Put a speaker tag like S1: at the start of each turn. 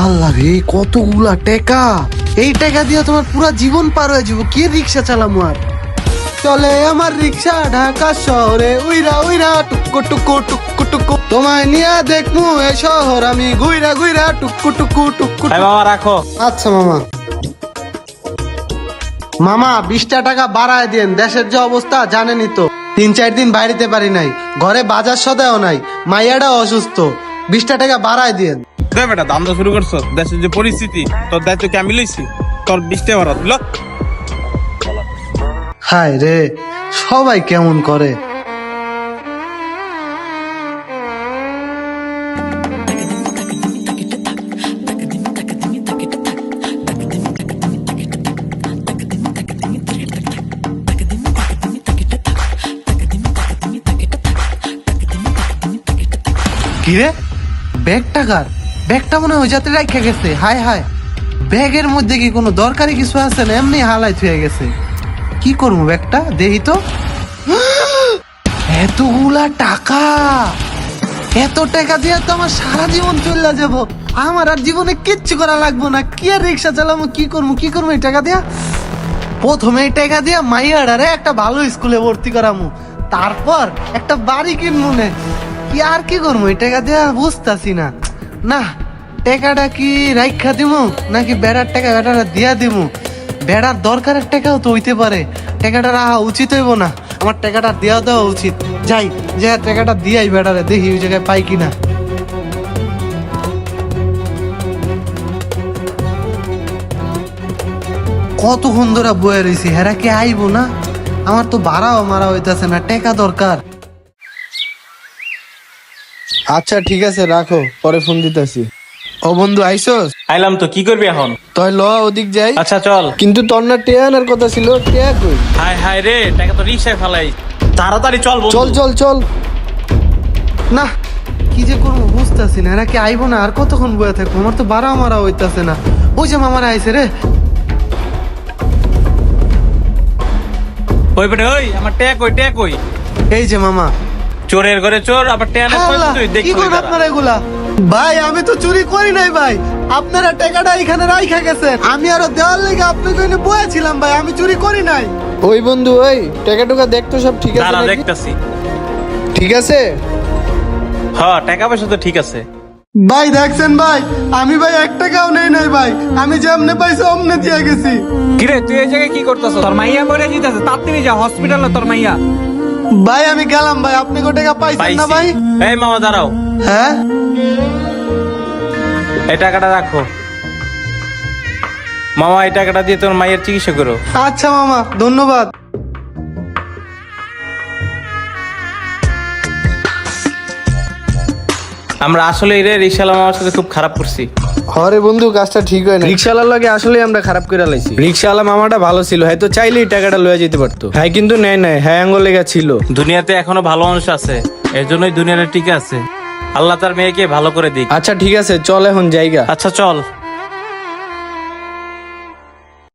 S1: আল্লাহ রে, কতগুলা টাকা! এই টাকা দিয়ে তোমার পুরো জীবন পার হয়ে যাবো। কি রিক্সা চালামু আর? চলে আমার রিক্সা ঢাকা শহরে, উইরা উইরা টুকু টুকু টুকু টুকু। তোমায় নিয়ে দেখমু এ শহর আমি, গুইরা গুইরা টুকু টুকু টুকু।
S2: মামা রাখো।
S1: আচ্ছা মামা। মামা 20টা টাকা বাড়ায় দেন, দেশের যে অবস্থা জানেনই তো। 3-4 দিন বাইরেতে পারি নাই, ঘরে বাজার সদাও নাই, মাইয়াটাও অসুস্থ। 20টা টাকা বাড়ায় দেন।
S2: বেটা দাম তো শুরু করছো, দেশের যে পরিস্থিতি, তোর দায়িত্ব কি আমি লইছি? তোর 20 টাকা দিল।
S1: হায় রে, সবাই কেমন করে। কিরে, ব্যাগটা কার? ব্যাগটা মনে হয় যাতে রাখা গেছে। হায় হায়, ব্যাগের মধ্যে কি কোনো দরকারি কিছু আছে না? এমনি হালাই থুয়ে গেছে। কি করবো ব্যাগটা? দেহি তো। এতগুলা টাকা! এত টাকা দিয়ে তো আমার সারা জীবন চলে যাবো। আমার আর জীবনে কিচ্ছু করা লাগবো না। কি আর রিক্সা চালাবো? কি করবো এই টাকা দিয়া? প্রথমে এই টাকা দিয়া মাইয়াডারে একটা ভালো স্কুলে ভর্তি করামু, তারপর একটা বাড়ি কিনবো। না কি আর কি করবো এই টাকা দিয়া বুঝতাছি না। না, টাকাটা কি রাইখা দিমু নাকি বেড়ার টাকা বেড়াটা দিয়া দিমু? বেড়ার দরকারের টাকাও তো হইতে পারে, টাকাটা রাখা উচিত হইব না? আমার টাকাটা দেওয়া দেওয়া উচিত। যাই, যে টাকাটা দিয়াই বেড়ারে, দেখি ওই জায়গায় পাই কিনা। কতক্ষণ ধরে বয়ে রয়েছি, হেরা কি আইব না? আমার তো ভাড়াও মারা হইতাছে না, টাকা দরকার।
S3: আচ্ছা ঠিক আছে, রাখো, পরে ফোন দিতেছি। ও বন্ধু, আইসোস?
S2: আইলাম তো, কি করবি এখন?
S3: তাই ল ওদিক যাই।
S2: আচ্ছা চল।
S3: কিন্তু তোর না টেয়া আনার কথা ছিল, টেয়া কই?
S2: হায় হায় রে, টাকা তো রিক্সায় ফেলাই। তাড়াতাড়ি চল বন্ধু।
S3: চল চল চল।
S1: না, কি যে করবো বুঝতেছি না। এরা কি আইব না? আর কতক্ষণ বয়ে থাকবো? আমার তো ভাড়া মারা হইতাছে না। ওই যে মামারা আইছে রে।
S2: ওই বেটা, ওই আমার টাকা কই, টাকা কই?
S1: এই যে মামা।
S2: চোরের ঘরে চোর, আবার টাকা না
S1: আল্লাহ,
S2: তুই
S1: কি
S2: দেখবি।
S1: করেন আপনারা এগুলা? ভাই আমি তো চুরি করি নাই ভাই, আপনারা টাকাটা এখানে রাইখা গেছেন। আমি আরো দেওয়ার লেগে আপনাকে এনে বয়েছিলাম ভাই, আমি চুরি করি নাই।
S3: ওই বন্ধু, ওই টাকা টুকা দেখতো সব ঠিক আছে
S2: দাঁড়া
S3: নাকি?
S2: দেখতাছি।
S3: ঠিক আছে?
S2: হ্যাঁ, টাকা পয়সা তো ঠিক আছে।
S1: ভাই দেখছেন ভাই, আমি ভাই 1 টাকাও নেই নাই ভাই, আমি যেমনে পাইছি অমনে দিয়ে গেছি।
S4: কিরে তুই এই জায়গায় কি করতেছ? তোর মাইয়া মরে যেতেছে, তাড়াতাড়ি যা হসপিটালে তোর মাইয়া।
S1: ভাই আমি গেলাম ভাই, আপনি কো টাকা পাইছেন না ভাই?
S2: পাইছি। এই মামা দাঁড়াও,
S1: হ্যাঁ
S2: এই টাকাটা রাখো। মামা এই টাকাটা দিয়ে তোর মায়ের চিকিৎসা করো।
S1: আচ্ছা মামা, ধন্যবাদ।
S2: আমরা আসলে রে রিক্সাওয়ালা মামার সাথে খুব খারাপ করছি।
S3: হরে বন্ধু, কাজটা ঠিক হয় না। রিক্সাওয়ালার লগে আসলে আমরা খারাপ করে লাইছি। রিক্সাওয়ালা মামাটা ভালো ছিল, হয়তো চাইলেই টাকাটা লয়ে যেতে পারতো। হ্যাঁ কিন্তু নেয় নাই, হ্যাঁ আঙ্গুল লেগা ছিল।
S2: দুনিয়াতে এখনো ভালো মানুষ আছে, এর জন্যই দুনিয়াটা টিকে আছে। আল্লাহ তার মেয়েকে ভালো করে দিক।
S3: আচ্ছা ঠিক আছে, চল এখন জায়গা।
S2: আচ্ছা চল।